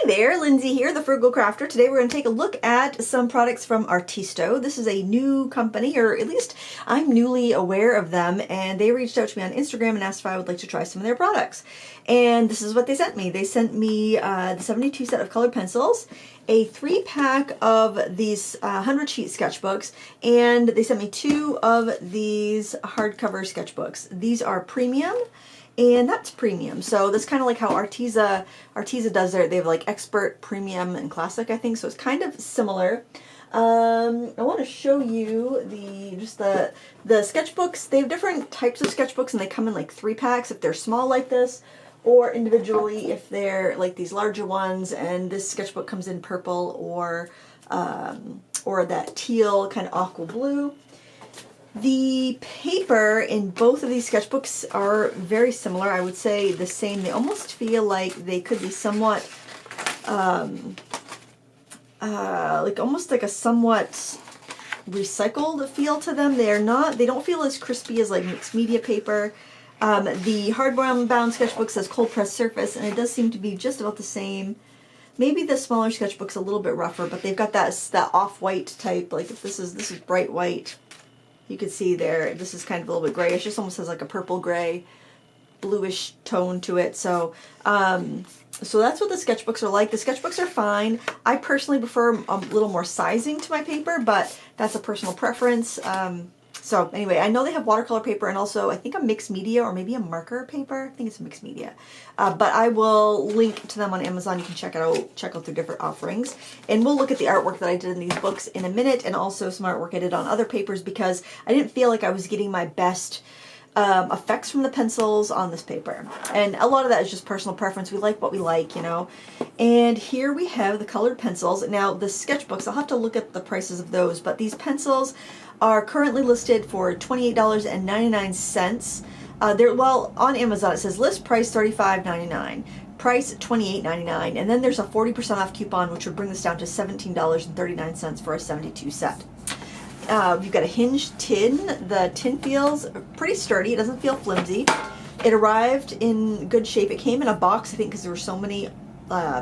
Hi there, Lindsay here, the Frugal Crafter. Today we're going to take a look at some products from Artisto. This is a new company, or at least I'm newly aware of them, and they reached out to me on Instagram and asked if I would like to try some of their products. And this is what they sent me. They sent me the 72 set of colored pencils, a 3-pack of these 100-sheet sketchbooks, and they sent me 2 of these hardcover sketchbooks. These are premium. And that's premium. So that's kind of like how Artisto does they have like expert, premium, and classic, I think. So it's kind of similar. I want to show you the sketchbooks. They have different types of sketchbooks, and they come in like 3-packs if they're small like this, or individually if they're like these larger ones. And this sketchbook comes in purple or that teal kind of aqua blue. The paper in both of these sketchbooks are very similar. I would say the same. They almost feel like they could be somewhat, like almost like a somewhat recycled feel to them. They don't feel as crispy as like mixed media paper. The hardbound sketchbook says cold pressed surface, and it does seem to be just about the same. Maybe the smaller sketchbook's a little bit rougher, but they've got that off-white type. Like if this is bright white. You can see there, this is kind of a little bit grayish. Just almost has like a purple gray, bluish tone to it. So, so that's what the sketchbooks are like. The sketchbooks are fine. I personally prefer a little more sizing to my paper, but that's a personal preference. So anyway, I know they have watercolor paper and also I think a mixed media or maybe a marker paper. I think it's a mixed media. But I will link to them on Amazon. You can check out their different offerings. And we'll look at the artwork that I did in these books in a minute, and also some artwork I did on other papers, because I didn't feel like I was getting my best effects from the pencils on this paper. And a lot of that is just personal preference. We like what we like, you know. And here we have the colored pencils. Now the sketchbooks, I'll have to look at the prices of those, but these pencils are currently listed for $28.99. Well, on Amazon it says list price $35.99, price $28.99, and then there's a 40% off coupon, which would bring this down to $17.39 for a 72 set. You've got a hinged tin. The tin feels pretty sturdy. It doesn't feel flimsy. It arrived in good shape. It came in a box, I think, because there were so many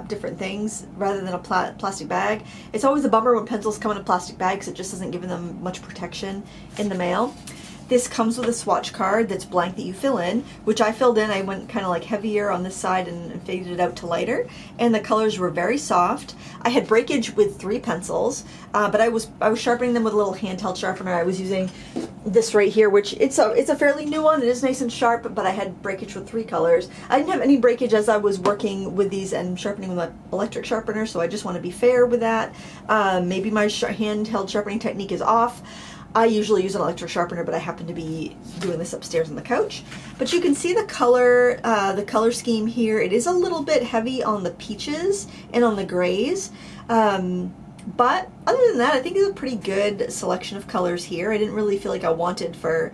different things rather than a plastic bag. It's always a bummer when pencils come in a plastic bag because it just doesn't give them much protection in the mail. This comes with a swatch card that's blank that you fill in, which I filled in. I went kind of like heavier on this side and faded it out to lighter, and the colors were very soft. I had breakage with 3 pencils, but I was sharpening them with a little handheld sharpener. I was using this right here, which it's a fairly new one. It is nice and sharp, but I had breakage with 3 colors. I didn't have any breakage as I was working with these and sharpening with my electric sharpener, so I just want to be fair with that. Maybe my handheld sharpening technique is off. I usually use an electric sharpener, but I happen to be doing this upstairs on the couch. But you can see the color scheme here. It is a little bit heavy on the peaches and on the grays. But other than that, I think it's a pretty good selection of colors here. I didn't really feel like I wanted for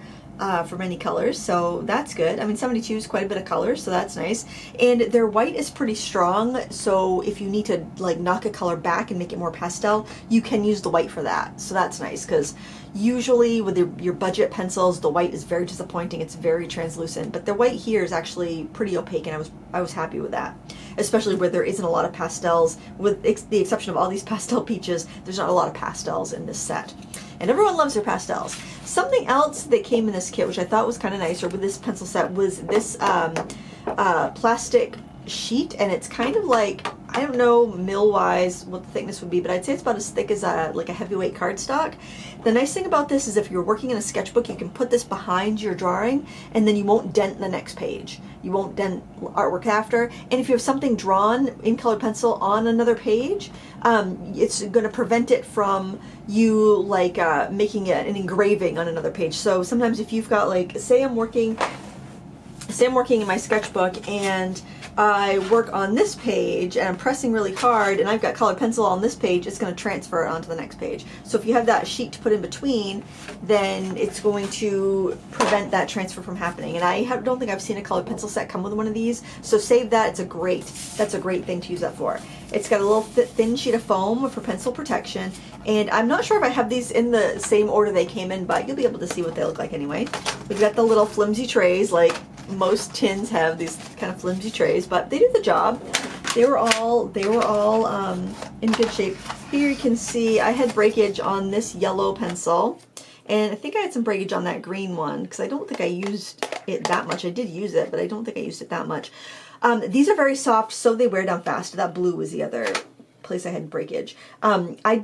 many colors, so that's good. I mean, 72 is quite a bit of colors, so that's nice. And their white is pretty strong, so if you need to like knock a color back and make it more pastel, you can use the white for that. So that's nice, because usually with your budget pencils, the white is very disappointing. It's very translucent, but the white here is actually pretty opaque, and I was happy with that. Especially where there isn't a lot of pastels. With the exception of all these pastel peaches, there's not a lot of pastels in this set. And everyone loves their pastels. Something else that came in this kit, which I thought was kind of nice, or with this pencil set, was this plastic sheet, and it's kind of like, I don't know mil-wise what the thickness would be, but I'd say it's about as thick as like a heavyweight cardstock. The nice thing about this is if you're working in a sketchbook, you can put this behind your drawing, and then you won't dent the next page. You won't dent artwork after. And if you have something drawn in colored pencil on another page, it's going to prevent it from you like making an engraving on another page. So sometimes if you've got like, say I'm working in my sketchbook and I work on this page and I'm pressing really hard and I've got colored pencil on this page, it's going to transfer it onto the next page. So if you have that sheet to put in between, then it's going to prevent that transfer from happening. And I don't think I've seen a colored pencil set come with one of these, so save that. That's a great thing to use that for. It's got a little thin sheet of foam for pencil protection, and I'm not sure if I have these in the same order they came in, but you'll be able to see what they look like anyway. We've got the little flimsy trays, like most tins have these kind of flimsy trays, but they do the job. They were all in good shape. Here you can see I had breakage on this yellow pencil, and I think I had some breakage on that green one because I don't think I used it that much. I did use it, but I don't think I used it that much. These are very soft, so they wear down fast. That blue was the other place I had breakage. I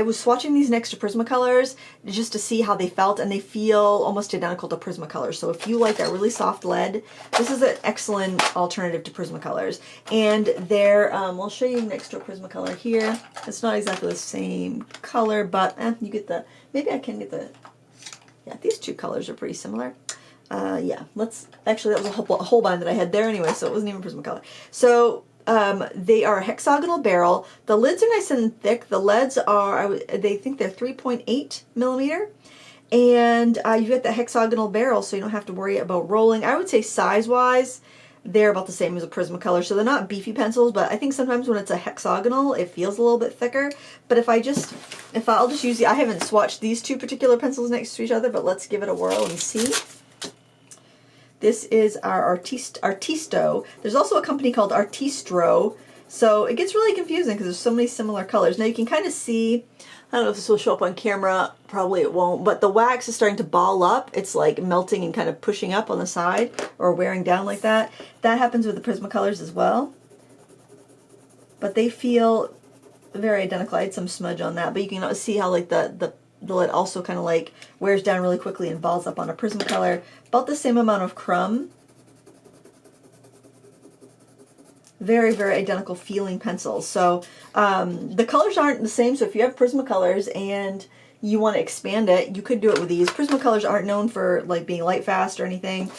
was swatching these next to Prismacolors just to see how they felt, and they feel almost identical to Prismacolor. So if you like that really soft lead, this is an excellent alternative to Prismacolors. And they're, I'll show you next to a Prismacolor here. It's not exactly the same color, but you get the, maybe I can get the, yeah, these two colors are pretty similar. Yeah, actually that was a whole bind that I had there anyway, so it wasn't even Prismacolor. So they are a hexagonal barrel. The lids are nice and thick. The leads are, they think they're 3.8 millimeter. And you get the hexagonal barrel, so you don't have to worry about rolling. I would say size-wise, they're about the same as a Prismacolor. So they're not beefy pencils, but I think sometimes when it's a hexagonal, it feels a little bit thicker. But if I'll just use I haven't swatched these two particular pencils next to each other, but let's give it a whirl and see. This is our Artisto. There's also a company called Artisto, so it gets really confusing because there's so many similar colors. Now you can kind of see, I don't know if this will show up on camera, probably it won't, but the wax is starting to ball up. It's like melting and kind of pushing up on the side or wearing down like that. That happens with the Prismacolors as well. But they feel very identical. I had some smudge on that, but you can see how like the lid also kind of like wears down really quickly and balls up on a Prismacolor. About the same amount of crumb. Very, very identical feeling pencils. So the colors aren't the same, so if you have Prismacolors and you want to expand it, you could do it with these. Prismacolors aren't known for like being light fast or anything.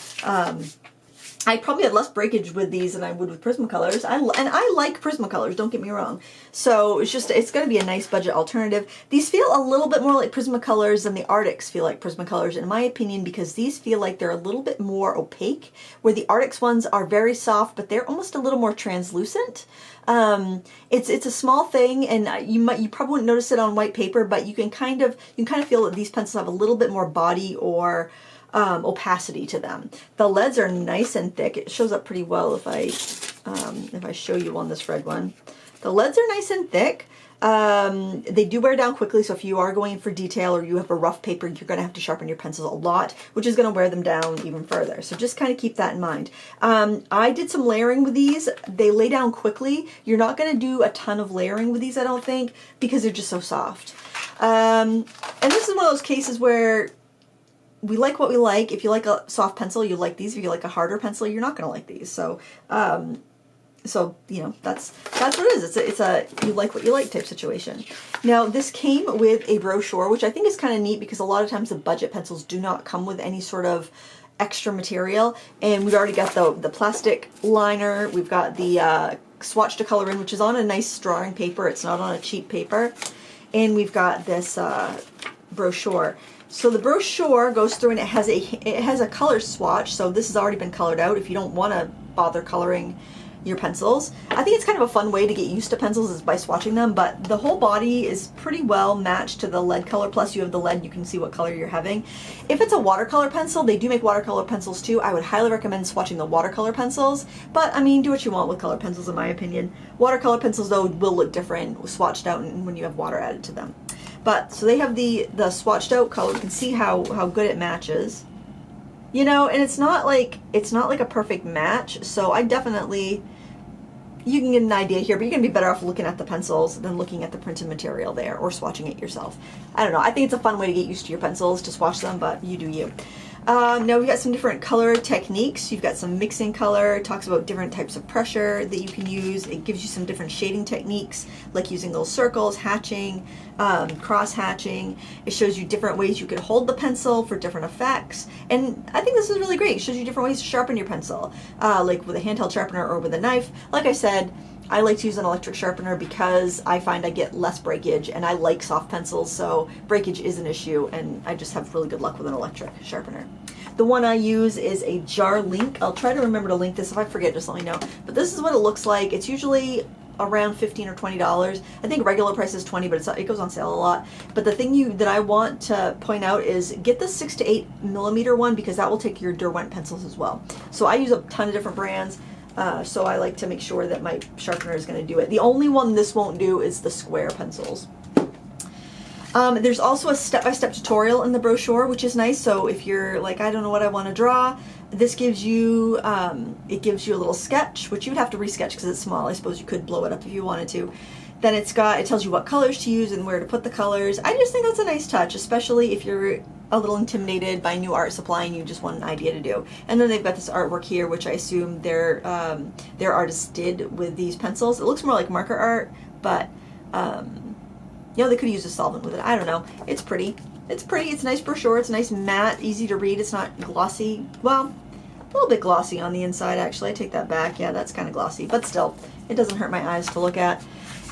I probably had less breakage with these than I would with Prismacolors. And I like Prismacolors, don't get me wrong. So it's going to be a nice budget alternative. These feel a little bit more like Prismacolors than the Arctics feel like Prismacolors, in my opinion, because these feel like they're a little bit more opaque, where the Arctics ones are very soft, but they're almost a little more translucent. It's a small thing, and you probably wouldn't notice it on white paper, but you can kind of feel that these pencils have a little bit more body or opacity to them. The leads are nice and thick. It shows up pretty well if I show you on this red one. The leads are nice and thick. They do wear down quickly, so if you are going for detail or you have a rough paper, you're going to have to sharpen your pencils a lot, which is going to wear them down even further. So just kind of keep that in mind. I did some layering with these. They lay down quickly. You're not going to do a ton of layering with these, I don't think, because they're just so soft. And this is one of those cases where we like what we like. If you like a soft pencil, you like these. If you like a harder pencil, you're not going to like these. So, you know, that's what it is. It's a you like what you like type situation. Now, this came with a brochure, which I think is kind of neat because a lot of times the budget pencils do not come with any sort of extra material. And we've already got the plastic liner. We've got the swatch to color in, which is on a nice drawing paper. It's not on a cheap paper. And we've got this brochure. So the brochure goes through and it has a color swatch. So this has already been colored out if you don't want to bother coloring your pencils. I think it's kind of a fun way to get used to pencils is by swatching them, but the whole body is pretty well matched to the lead color. Plus you have the lead, you can see what color you're having. If it's a watercolor pencil, they do make watercolor pencils too. I would highly recommend swatching the watercolor pencils, but I mean, do what you want with color pencils in my opinion. Watercolor pencils though will look different swatched out when you have water added to them. But, so they have the swatched out color. You can see how good it matches. You know, and it's not like a perfect match, so I definitely, you can get an idea here, but you're going to be better off looking at the pencils than looking at the printed material there or swatching it yourself. I don't know. I think it's a fun way to get used to your pencils, to swatch them, but you do you. Now we've got some different color techniques. You've got some mixing color. It talks about different types of pressure that you can use. It gives you some different shading techniques, like using little circles, hatching, cross hatching. It shows you different ways you can hold the pencil for different effects. And I think this is really great. It shows you different ways to sharpen your pencil, like with a handheld sharpener or with a knife. Like I said, I like to use an electric sharpener because I find I get less breakage, and I like soft pencils, so breakage is an issue, and I just have really good luck with an electric sharpener. The one I use is a Jar Link. I'll try to remember to link this. If I forget, just let me know. But this is what it looks like. It's usually around $15 or $20. I think regular price is $20, but it goes on sale a lot. But the thing that I want to point out is get the 6 to 8 millimeter one, because that will take your Derwent pencils as well. So I use a ton of different brands. So I like to make sure that my sharpener is going to do it. The only one this won't do is the square pencils. There's also a step-by-step tutorial in the brochure, which is nice. So if you're like, I don't know what I want to draw, this gives you, it gives you a little sketch, which you would have to resketch because it's small. I suppose you could blow it up if you wanted to. Then it tells you what colors to use and where to put the colors. I just think that's a nice touch, especially if you're a little intimidated by new art supply and you just want an idea to do. And then they've got this artwork here, which I assume their artists did with these pencils. It looks more like marker art, but you know, they could use a solvent with it. I don't know. It's pretty. It's pretty. It's a nice brochure. It's nice, matte, easy to read. It's not glossy. Well, a little bit glossy on the inside, actually. I take that back. Yeah, that's kind of glossy, but still, it doesn't hurt my eyes to look at.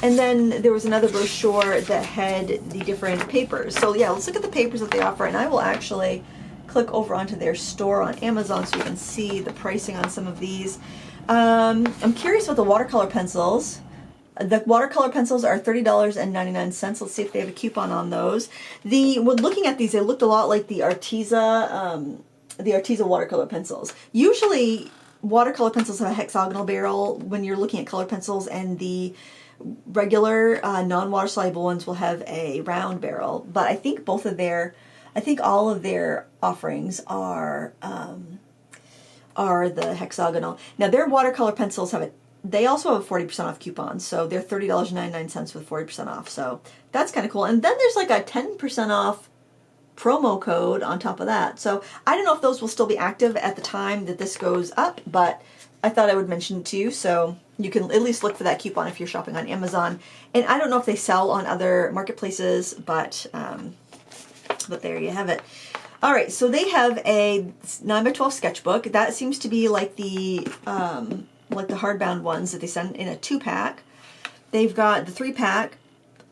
And then there was another brochure that had the different papers. So yeah, let's look at the papers that they offer, and I will actually click over onto their store on Amazon so you can see the pricing on some of these. I'm curious about the watercolor pencils. The watercolor pencils are $30.99. Let's see if they have a coupon on those. When looking at these, they looked a lot like the Artisto watercolor pencils. Usually, watercolor pencils have a hexagonal barrel when you're looking at color pencils, and the regular non-water soluble ones will have a round barrel. But I think all of their offerings are the hexagonal. Now their watercolor pencils they also have a 40% off coupon, so they're $30.99 with 40% off. So that's kind of cool. And then there's like a 10% off promo code on top of that. So I don't know if those will still be active at the time that this goes up, but I thought I would mention it to you, so you can at least look for that coupon if you're shopping on Amazon. And I don't know if they sell on other marketplaces, but there you have it. All right, so they have a 9x12 sketchbook. That seems to be like the hardbound ones that they send in a 2-pack. They've got the 3-pack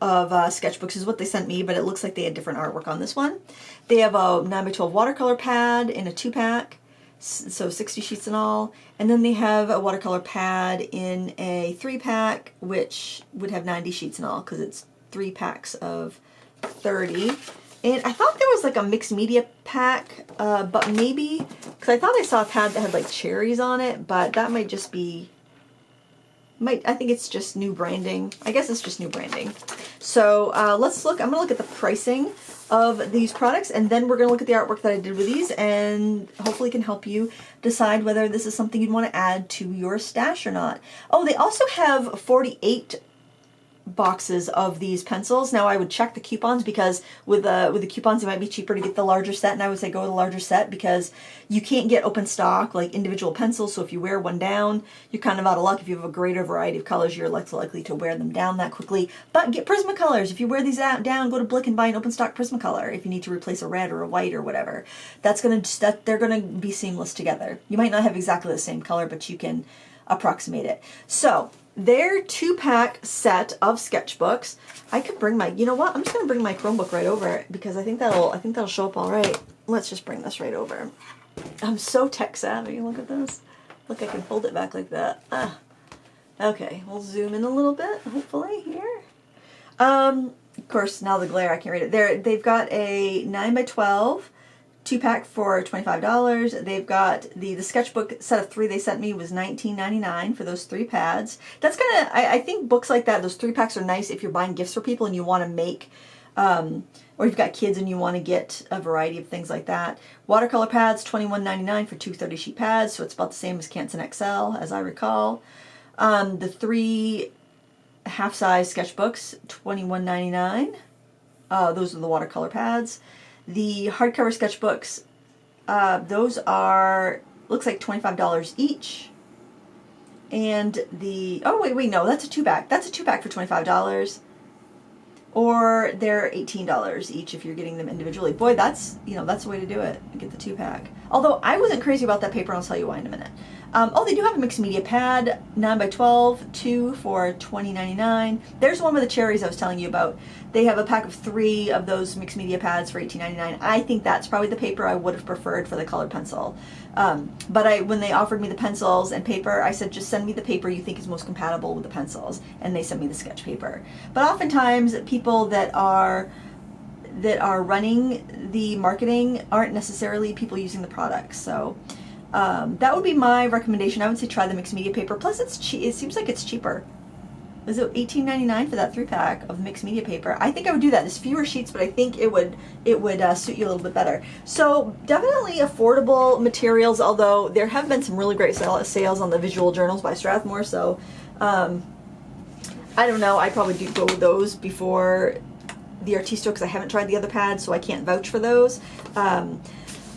of sketchbooks is what they sent me, but it looks like they had different artwork on this one. They have a 9x12 watercolor pad in a 2-pack. So 60 sheets in all. And then they have a watercolor pad in a 3-pack, which would have 90 sheets in all because it's 3 packs of 30. And I thought there was like a mixed media pack, but maybe, because I thought I saw a pad that had like cherries on it, but that might just be, I think it's just new branding. I guess it's just new branding. So let's look, I'm going to look at the pricing of these products, and then we're going to look at the artwork that I did with these, and hopefully can help you decide whether this is something you'd want to add to your stash or not. Oh, they also have 48 boxes of these pencils. Now I would check the coupons, because with the coupons it might be cheaper to get the larger set, and I would say go with the larger set because you can't get open stock like individual pencils. So if you wear one down, you're kind of out of luck. If you have a greater variety of colors, you're less likely to wear them down that quickly. But get Prismacolors. If you wear these down, go to Blick and buy an open stock Prismacolor if you need to replace a red or a white or whatever. They're gonna be seamless together. You might not have exactly the same color, but you can approximate it. So their 2-pack set of sketchbooks. I could bring you know what? I'm just gonna bring my Chromebook right over because I think that'll show up all right. Let's just bring this right over. I'm so tech savvy. Look at this. Look, I can fold it back like that. Okay, we'll zoom in a little bit, hopefully here. Of course, now the glare, I can't read it. They've got a 9x12 2-pack for $25. They've got the sketchbook set of 3 they sent me was $19.99 for those 3 pads. That's gonna, I think books like that, those 3 packs are nice if you're buying gifts for people and you want to make, or you've got kids and you want to get a variety of things like that. Watercolor pads, $21.99 for 2 30-sheet pads, so it's about the same as Canson XL, as I recall. The 3 half-size sketchbooks, $21.99. Those are the watercolor pads. The hardcover sketchbooks, those are, looks like $25 each. And oh wait, no, that's a 2-pack. That's a 2-pack for $25. Or they're $18 each if you're getting them individually. Boy, that's the way to do it. Get the 2-pack. Although I wasn't crazy about that paper, and I'll tell you why in a minute. Oh, they do have a mixed media pad, 9x12, 2 for $20.99. There's one with the cherries I was telling you about. They have a pack of 3 of those mixed media pads for $18.99. I think that's probably the paper I would have preferred for the colored pencil. But when they offered me the pencils and paper, I said, just send me the paper you think is most compatible with the pencils. And they sent me the sketch paper. But oftentimes, people that are running the marketing aren't necessarily people using the products. So that would be my recommendation. I would say try the mixed media paper. Plus, it seems like it's cheaper. Was it $18.99 for that 3-pack of mixed media paper? I think I would do that. There's fewer sheets, but I think it would suit you a little bit better. So definitely affordable materials, although there have been some really great sales on the visual journals by Strathmore. So I don't know. I probably do go with those before the Artisto because I haven't tried the other pads, so I can't vouch for those.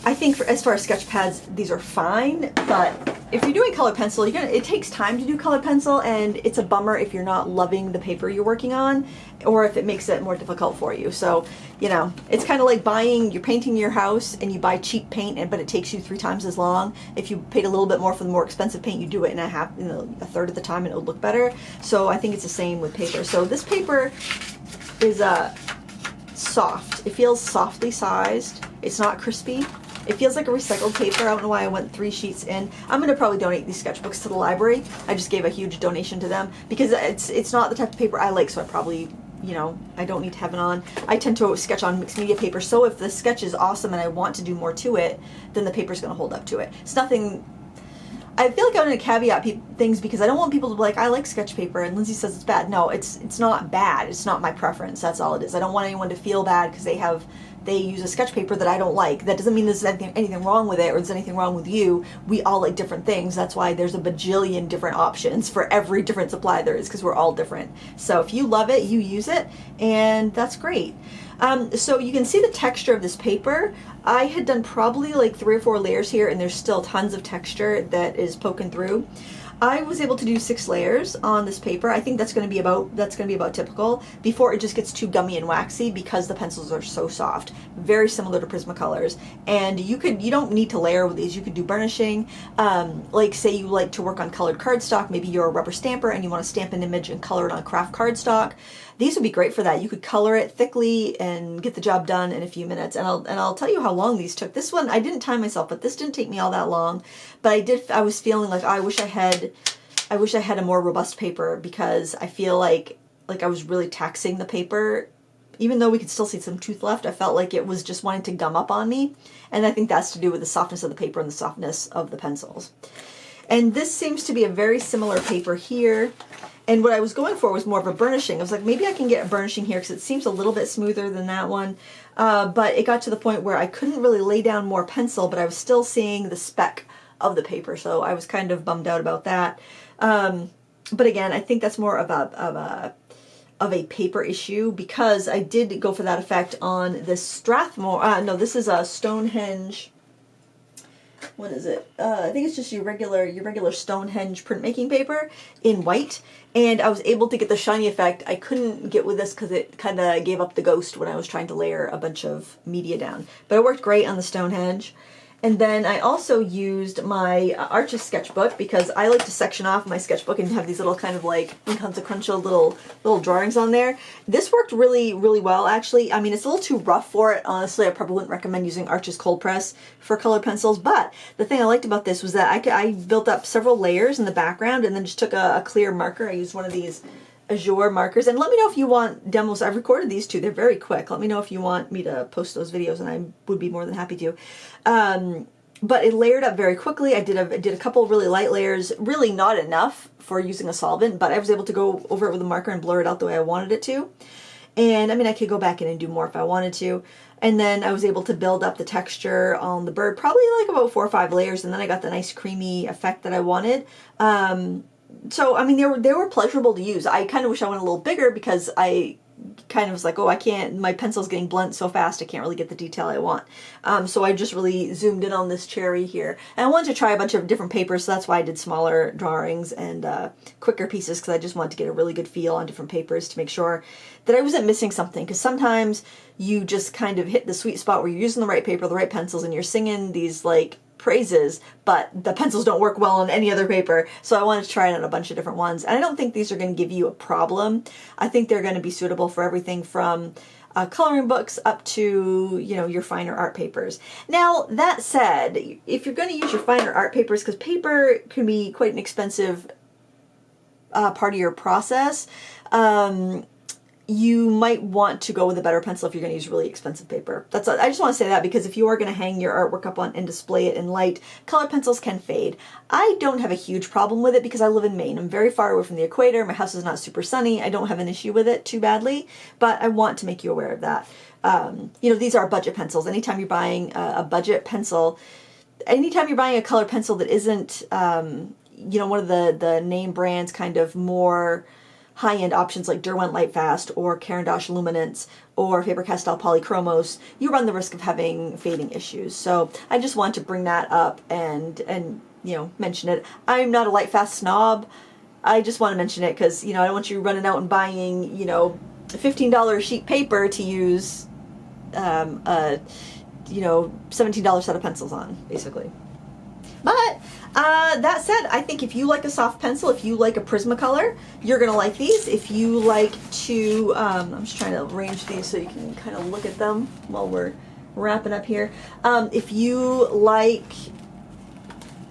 I think as far as sketch pads, these are fine, but if you're doing colored pencil, it takes time to do colored pencil, and it's a bummer if you're not loving the paper you're working on, or if it makes it more difficult for you. So, you know, it's kind of like you're painting your house and you buy cheap paint, but it takes you 3 times as long. If you paid a little bit more for the more expensive paint, you do it in a third of the time and it would look better. So I think it's the same with paper. So this paper is soft. It feels softly sized. It's not crispy. It feels like a recycled paper. I don't know why I went 3 sheets in. I'm going to probably donate these sketchbooks to the library. I just gave a huge donation to them because it's not the type of paper I like, so I probably, you know, I don't need to have it on. I tend to sketch on mixed media paper, so if the sketch is awesome and I want to do more to it, then the paper's going to hold up to it. It's nothing... I feel like I'm going to caveat things because I don't want people to be like, I like sketch paper and Lindsay says it's bad. No, it's not bad. It's not my preference. That's all it is. I don't want anyone to feel bad because they use a sketch paper that I don't like. That doesn't mean there's anything wrong with it or there's anything wrong with you. We all like different things. That's why there's a bajillion different options for every different supply there is, because we're all different. So if you love it, you use it, and that's great. So you can see the texture of this paper. I had done probably like 3 or 4 layers here, and there's still tons of texture that is poking through. I was able to do 6 layers on this paper. I think that's going to be about typical before it just gets too gummy and waxy because the pencils are so soft. Very similar to Prismacolors. And you don't need to layer with these. You could do burnishing. Like say you like to work on colored cardstock. Maybe you're a rubber stamper and you want to stamp an image and color it on craft cardstock. These would be great for that. You could color it thickly and get the job done in a few minutes. And I'll tell you how long these took. This one, I didn't time myself, but this didn't take me all that long. But I was feeling like I wish I had a more robust paper because I feel like I was really taxing the paper. Even though we could still see some tooth left, I felt like it was just wanting to gum up on me. And I think that's to do with the softness of the paper and the softness of the pencils. And this seems to be a very similar paper here. And what I was going for was more of a burnishing. I was like, maybe I can get a burnishing here because it seems a little bit smoother than that one. But it got to the point where I couldn't really lay down more pencil, but I was still seeing the speck of the paper. So I was kind of bummed out about that. But again, I think that's more of a paper issue because I did go for that effect on this Strathmore. No, this is a Stonehenge. What is it? I think it's just your regular Stonehenge printmaking paper in white, and I was able to get the shiny effect. I couldn't get with this because it kind of gave up the ghost when I was trying to layer a bunch of media down. But it worked great on the Stonehenge. And then I also used my Artist sketchbook because I like to section off my sketchbook and have these little kind of like inconsequential little drawings on there. This worked really, really well actually. I mean, it's a little too rough for it. Honestly, I probably wouldn't recommend using Artist cold press for colored pencils, but the thing I liked about this was that I built up several layers in the background and then just took a clear marker. I used one of these Azure markers, and let me know if you want demos. I've recorded these too. They're very quick. Let me know if you want me to post those videos, and I would be more than happy to. But it layered up very quickly. I did a couple really light layers, really not enough for using a solvent, but I was able to go over it with a marker and blur it out the way I wanted it to. And I mean, I could go back in and do more if I wanted to. And then I was able to build up the texture on the bird, probably like about 4 or 5 layers, and then I got the nice creamy effect that I wanted. So, I mean, they were pleasurable to use. I kind of wish I went a little bigger because I kind of was like, oh, I can't, my pencil's getting blunt so fast, I can't really get the detail I want. So I just really zoomed in on this cherry here. And I wanted to try a bunch of different papers, so that's why I did smaller drawings and quicker pieces, because I just wanted to get a really good feel on different papers to make sure that I wasn't missing something. Because sometimes you just kind of hit the sweet spot where you're using the right paper, the right pencils, and you're singing these like praises, but the pencils don't work well on any other paper. So I wanted to try it on a bunch of different ones. And I don't think these are going to give you a problem. I think they're going to be suitable for everything from coloring books up to, you know, your finer art papers. Now, that said, if you're going to use your finer art papers, because paper can be quite an expensive part of your process, you might want to go with a better pencil if you're going to use really expensive paper. I just want to say that because if you are going to hang your artwork up on and display it in light, colored pencils can fade. I don't have a huge problem with it because I live in Maine. I'm very far away from the equator. My house is not super sunny. I don't have an issue with it too badly, but I want to make you aware of that. You know, these are budget pencils. Anytime you're buying a budget pencil, anytime you're buying a colored pencil that isn't, you know, one of the name brands kind of more high-end options like Derwent Lightfast or Caran d'Ache Luminance or Faber-Castell Polychromos, you run the risk of having fading issues. So I just want to bring that up and you know, mention it. I'm not a Lightfast snob. I just want to mention it because, you know, I don't want you running out and buying, you know, $15 sheet paper to use you know, $17 set of pencils on, basically. But that said, I think if you like a soft pencil, if you like a Prismacolor, you're going to like these. If you like to, I'm just trying to arrange these so you can kind of look at them while we're wrapping up here. If you like,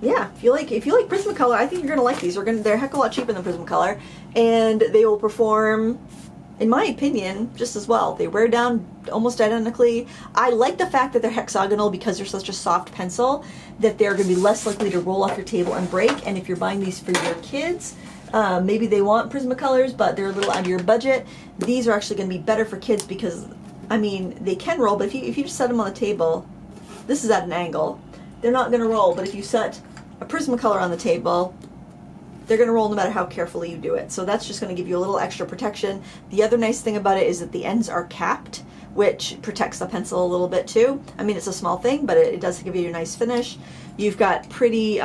yeah, if you like Prismacolor, I think you're going to like these. They're a heck of a lot cheaper than Prismacolor, and they will perform, in my opinion, just as well. They wear down almost identically. I like the fact that they're hexagonal because they're such a soft pencil that they're going to be less likely to roll off your table and break. And if you're buying these for your kids, maybe they want Prismacolors, but they're a little out of your budget. These are actually going to be better for kids because, I mean, they can roll, but if you just set them on the table, this is at an angle, they're not going to roll. But if you set a Prismacolor on the table, they're going to roll no matter how carefully you do it. So that's just going to give you a little extra protection. The other nice thing about it is that the ends are capped, which protects the pencil a little bit too. I mean, it's a small thing, but it does give you a nice finish. You've got pretty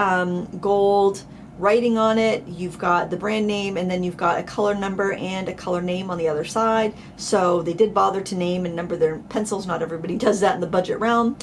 gold writing on it. You've got the brand name, and then you've got a color number and a color name on the other side. So they did bother to name and number their pencils. Not everybody does that in the budget realm.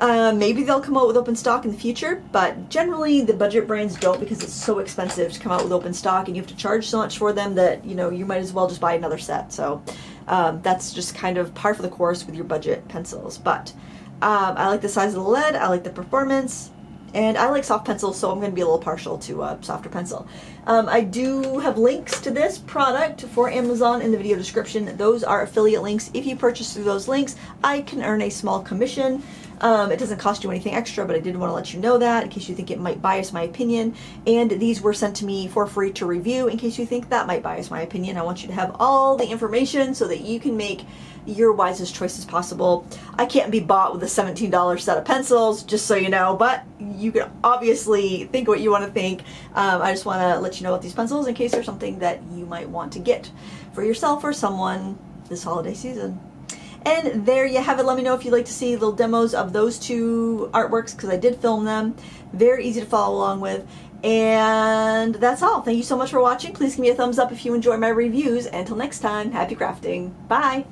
Maybe they'll come out with open stock in the future, but generally the budget brands don't because it's so expensive to come out with open stock and you have to charge so much for them that, you know, you might as well just buy another set. So that's just kind of par for the course with your budget pencils. But I like the size of the lead, I like the performance, and I like soft pencils, so I'm going to be a little partial to a softer pencil. I do have links to this product for Amazon in the video description. Those are affiliate links. If you purchase through those links, I can earn a small commission. It doesn't cost you anything extra, but I did want to let you know that in case you think it might bias my opinion. And these were sent to me for free to review in case you think that might bias my opinion. I want you to have all the information so that you can make your wisest choices possible. I can't be bought with a $17 set of pencils, just so you know, but you can obviously think what you want to think. I just want to let you know about these pencils in case there's something that you might want to get for yourself or someone this holiday season. And there you have it. Let me know if you'd like to see little demos of those two artworks because I did film them. Very easy to follow along with. And that's all. Thank you so much for watching. Please give me a thumbs up if you enjoy my reviews. Until next time, happy crafting. Bye.